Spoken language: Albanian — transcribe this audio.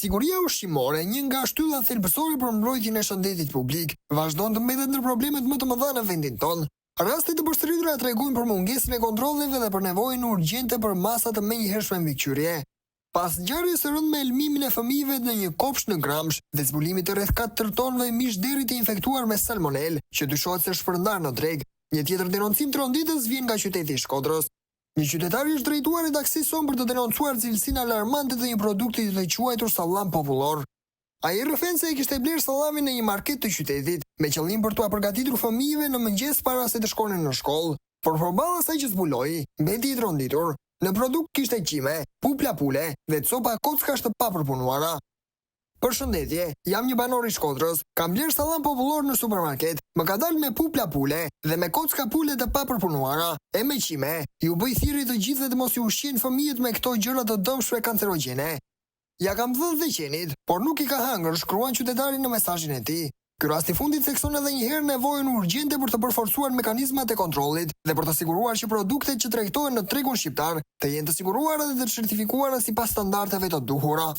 Siguria ushqimore, një nga shtyllat thelbësore për mbrojtjen e shëndetit publik, vazhdon të mbetet ndër problemet më të mëdha në vendin tonë. Rastet të përsëritura tregojnë për mungesën e kontrolleve dhe për nevojën urgjente për masa të menjëhershme mbikëqyrje. Pas ngjarjes së rëndë me elmimin e fëmijëve në një kopsht në Gramsh dhe zbulimit të rreth 4 tonëve mish deri të infektuar me salmonel, që dyshohet se shpërndar në treg, një tjetër denoncim tronditës vjen nga qyteti i Shkodrës. Një qytetar është drejtuar redaksis son për të denoncuar cilësinë alarmante të një produkti të quajtur sallam popullor. Ai rrëfen se e kishte bler sallamin në një market të qytetit, me qëllim për t'ua përgatitur fëmijëve në mëngjes para se të shkonin në shkollë. Por përballë asaj që zbuloi, mbeti i tronditur. Në produkt kishte qime, pupla pule dhe copa kockash të papërpunuara. Përshëndetje, jam një banor i Shkodrës, kam bler sallam popullor në supermarket, më ka dalë me pupla pule dhe me kocka pule të papërpunuara, e me qime, ju bëj thirrje të gjithëve të mos i ushqijnë fëmijët me këto gjëra të dëmshme kancerogjene. Ja kam dhënë dhe qenit, por nuk i ka hangër, shkruan qytetari në mesazhin e tij. Ky rast i fundit thekson edhe një herë nevojën urgjente për të përforcuar mekanizmat e kontrollit dhe për të siguruar që produktet që tregtohen në tregun shqiptar të jenë të siguruara dhe të certifikuara sipas standardeve të duhura.